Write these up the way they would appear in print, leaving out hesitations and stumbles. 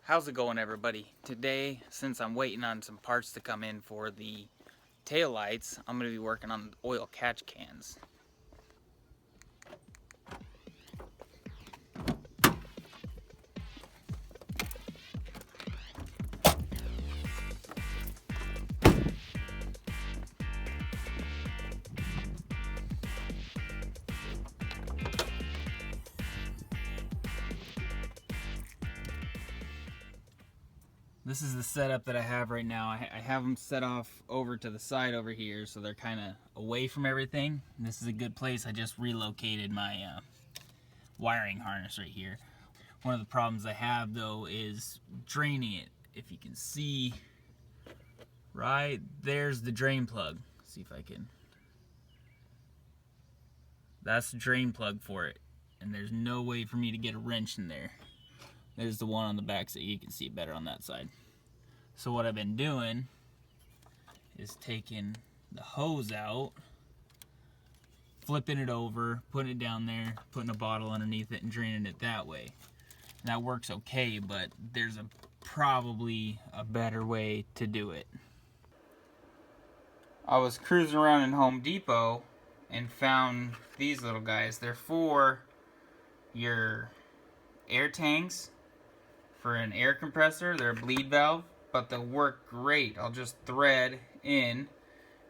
How's it going, everybody? Today, since I'm waiting on some parts to come in for the tail lights, I'm going to be working on oil catch cans. This is the setup that I have right now. I have them set off over to the side over here, so they're kind of away from everything. This is a good place. I just relocated my wiring harness right here. One of the problems I have, though, is draining it. If you can see, right there's the drain plug. Let's see if I can. That's the drain plug for it, and there's no way for me to get a wrench in there. There's the one on the back, so you can see better on that side. So what I've been doing is taking the hose out, flipping it over, putting it down there, putting a bottle underneath it, and draining it that way. And that works okay, but there's probably a better way to do it. I was cruising around in Home Depot and found these little guys. They're for your air tanks, for an air compressor. They're a bleed valve, but they'll work great. I'll just thread in,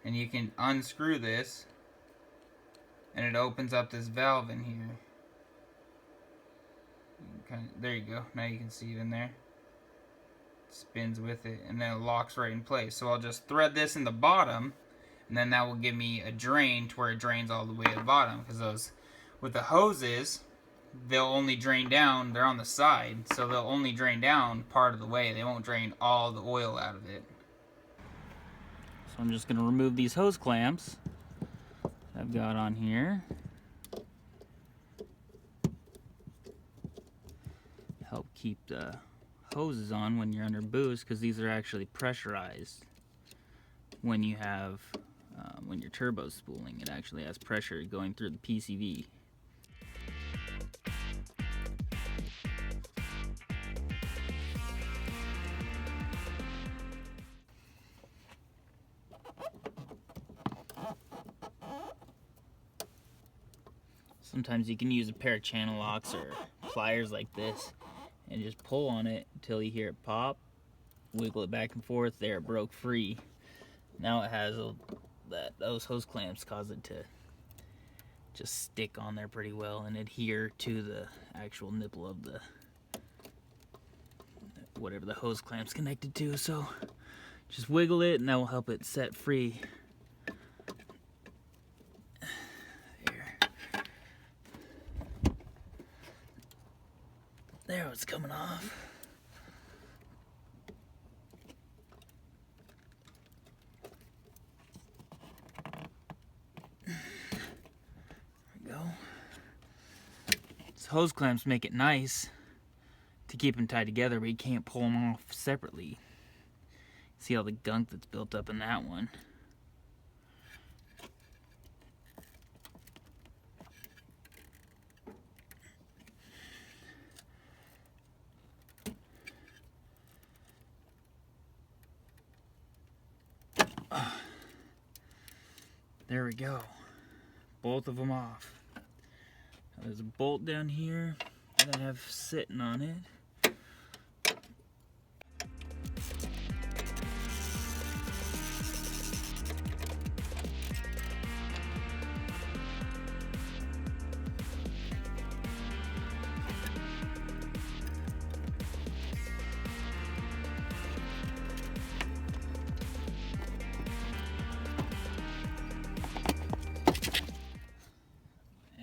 and you can unscrew this, and it opens up this valve in here. There you go. Now you can see it in there. It spins with it, and then it locks right in place. So I'll just thread this in the bottom, and then that will give me a drain to where it drains all the way to the bottom. Because those, with the hoses, they'll only drain down, they're on the side, so they'll only drain down part of the way. They won't drain all the oil out of it. So I'm just going to remove these hose clamps I've got on here. Help keep the hoses on when you're under boost, because these are actually pressurized. When you have, when your turbo's spooling, it actually has pressure going through the PCV. Sometimes you can use a pair of channel locks or pliers like this and just pull on it until you hear it pop, wiggle it back and forth. There, it broke free. Now it has those hose clamps cause it to just stick on there pretty well and adhere to the actual nipple of the whatever the hose clamp's connected to. So just wiggle it and that will help it set free. There, it's coming off. There we go. These hose clamps make it nice to keep them tied together, but you can't pull them off separately. See all the gunk that's built up in that one. There we go. Both of them off. Now there's a bolt down here that I have sitting on it.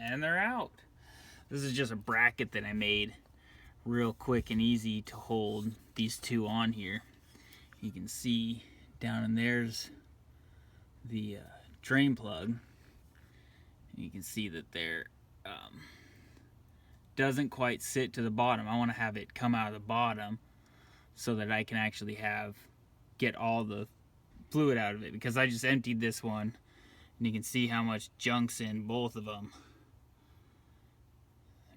And they're out. This is just a bracket that I made real quick and easy to hold these two on here. You can see down in there's the drain plug. And you can see that there doesn't quite sit to the bottom. I want to have it come out of the bottom so that I can actually get all the fluid out of it, because I just emptied this one and you can see how much junk's in both of them.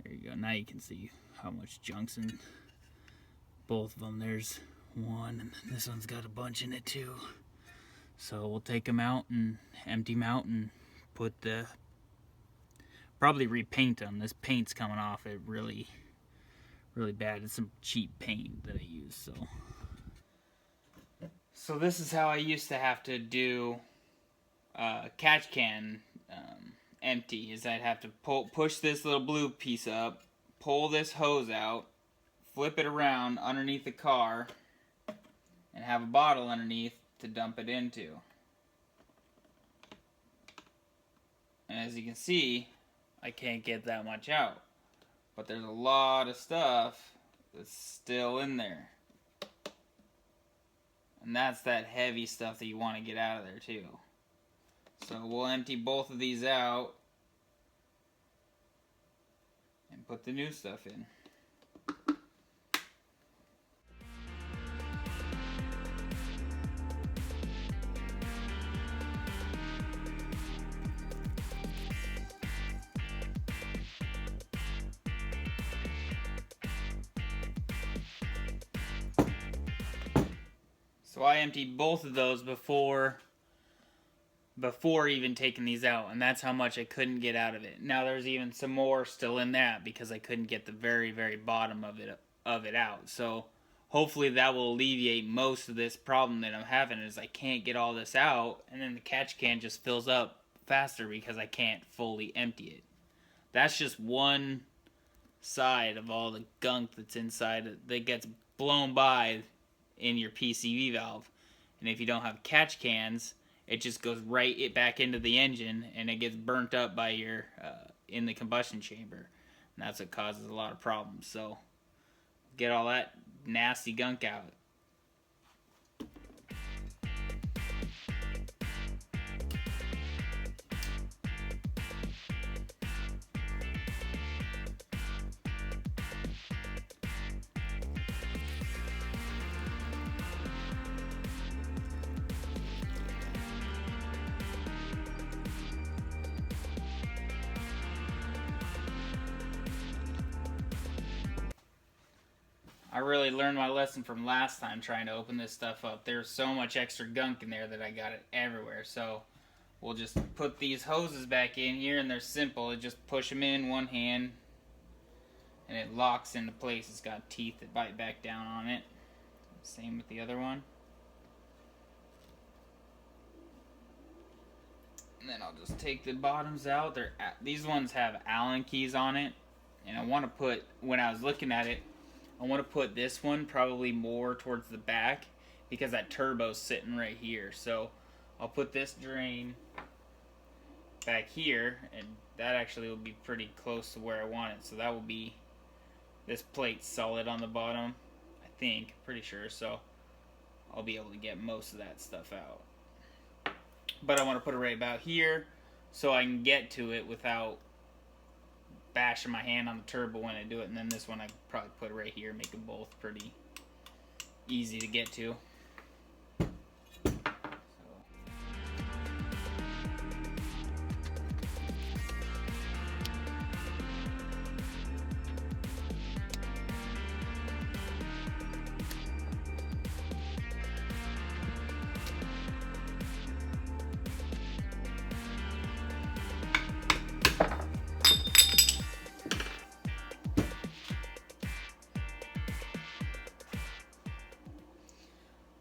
There you go. Now you can see how much junk's in both of them. There's one, and this one's got a bunch in it too. So we'll take them out and empty them out and put the, probably repaint them. This paint's coming off it really bad. It's some cheap paint that I use. So this is how I used to have to do catch can empty, is I'd have to push this little blue piece up, pull this hose out, flip it around underneath the car, and have a bottle underneath to dump it into. And as you can see, I can't get that much out. But there's a lot of stuff that's still in there. And that's that heavy stuff that you want to get out of there too. So we'll empty both of these out and put the new stuff in. So I emptied both of those before even taking these out, and that's how much I couldn't get out of it. Now there's even some more still in that because I couldn't get the very bottom of it out. So hopefully that will alleviate most of this problem that I'm having, is I can't get all this out, and then the catch can just fills up faster because I can't fully empty it. That's just one side of all the gunk that's inside that gets blown by in your PCV valve. And if you don't have catch cans, it just goes right back into the engine, and it gets burnt up by your in the combustion chamber, and that's what causes a lot of problems. So get all that nasty gunk out. I really learned my lesson from last time trying to open this stuff up. There's so much extra gunk in there that I got it everywhere. So we'll just put these hoses back in here, and they're simple. You just push them in one hand and it locks into place. It's got teeth that bite back down on it. Same with the other one. And then I'll just take the bottoms out. These ones have Allen keys on it, and I want to put, when I was looking at it, I want to put this one probably more towards the back because that turbo's sitting right here. So I'll put this drain back here, and that actually will be pretty close to where I want it. So that will be, this plate's solid on the bottom, I think, pretty sure. So I'll be able to get most of that stuff out. But I want to put it right about here so I can get to it without bashing my hand on the turbo when I do it. And then this one I probably put right here, make them both pretty easy to get to.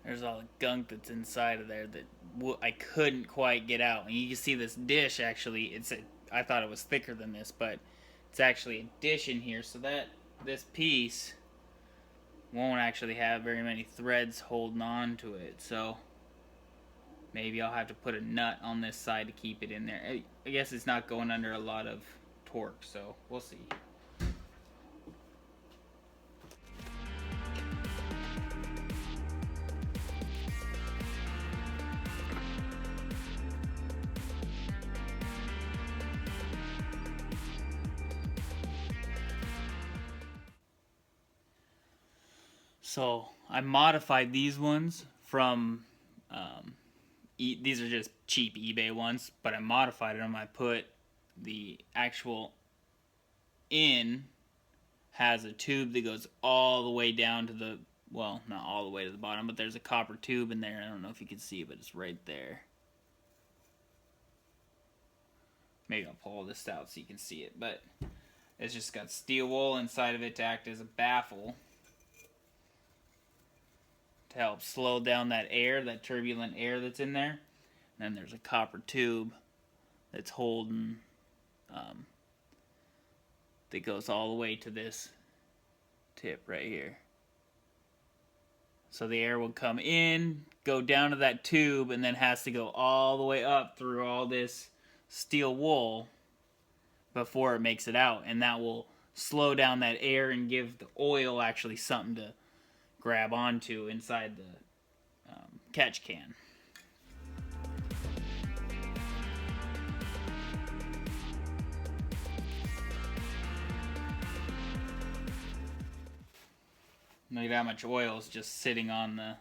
There's all the gunk that's inside of there that I couldn't quite get out. And you can see this dish, actually, I thought it was thicker than this, but it's actually a dish in here, so that this piece won't actually have very many threads holding on to it. So maybe I'll have to put a nut on this side to keep it in there. I guess it's not going under a lot of torque, so we'll see. So I modified these ones from, these are just cheap eBay ones, but I modified them. I put the actual in has a tube that goes all the way down to well, not all the way to the bottom, but there's a copper tube in there. I don't know if you can see it, but it's right there. Maybe I'll pull this out so you can see it, but it's just got steel wool inside of it to act as a baffle to help slow down that air, that turbulent air that's in there. And then there's a copper tube that's holding, that goes all the way to this tip right here. So the air will come in, go down to that tube, and then has to go all the way up through all this steel wool before it makes it out. And that will slow down that air and give the oil actually something to grab onto inside the catch can. Look at how much oil is just sitting on the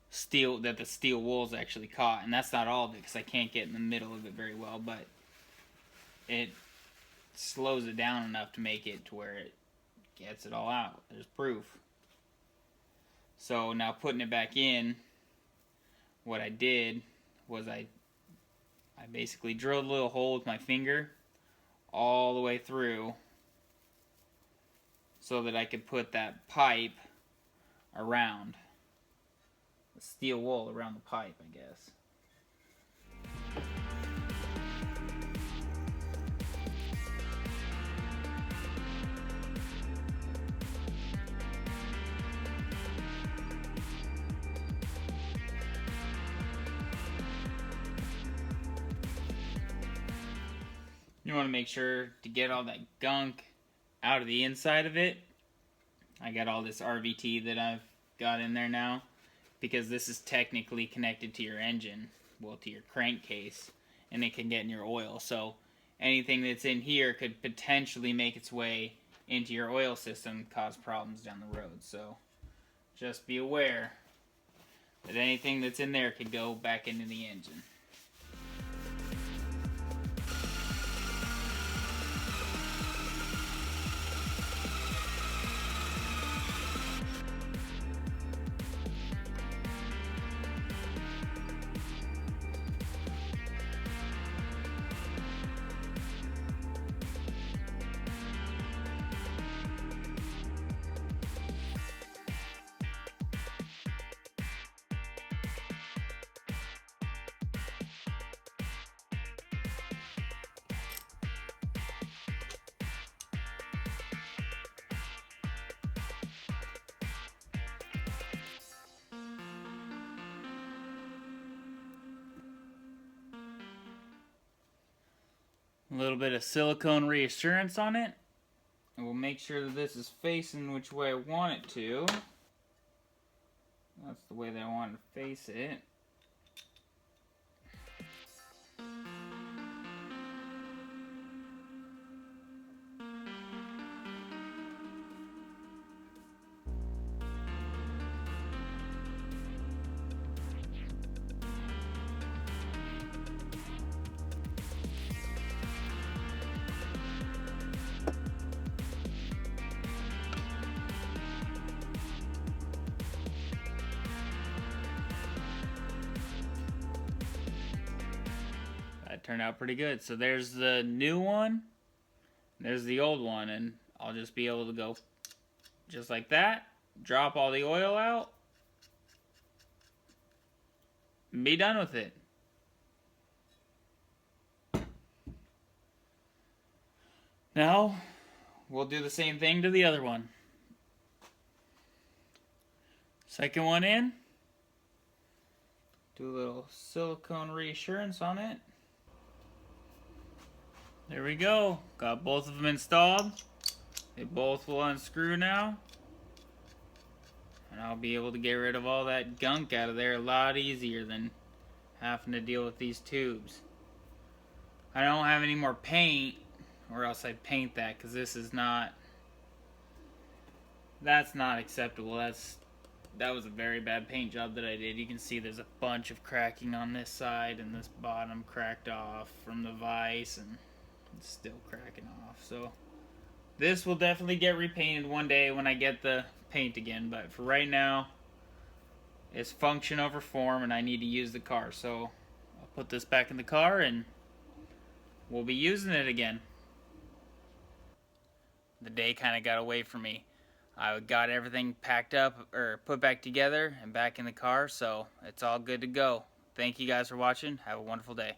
steel, that the steel wool's actually caught. And that's not all of it, because I can't get in the middle of it very well, but it slows it down enough to make it to where it gets it all out. There's proof. So now putting it back in, what I did was I basically drilled a little hole with my finger all the way through so that I could put that pipe around, the steel wool around the pipe, I guess. You want to make sure to get all that gunk out of the inside of it. I got all this RVT that I've got in there now, because this is technically connected to your engine, well, to your crankcase, and it can get in your oil. So anything that's in here could potentially make its way into your oil system and cause problems down the road. So just be aware that anything that's in there could go back into the engine. A little bit of silicone reassurance on it, and we'll make sure that this is facing which way I want it to. That's the way that I want to face it. That turned out pretty good. So there's the new one, there's the old one, and I'll just be able to go just like that, drop all the oil out, and be done with it. Now, we'll do the same thing to the other one. Second one in. Do a little silicone reassurance on it. There we go. Got both of them installed. They both will unscrew now. And I'll be able to get rid of all that gunk out of there a lot easier than having to deal with these tubes. I don't have any more paint, or else I'd paint that, because this is not... That's not acceptable. That was a very bad paint job that I did. You can see there's a bunch of cracking on this side, and this bottom cracked off from the vise, and it's still cracking off. So This will definitely get repainted one day when I get the paint again, but for right now, it's function over form and I need to use the car. So I'll put this back in the car and we'll be using it again. The day kind of got away from me. I got everything packed up or put back together and back in the car, so it's all good to go. Thank you guys for watching. Have a wonderful day.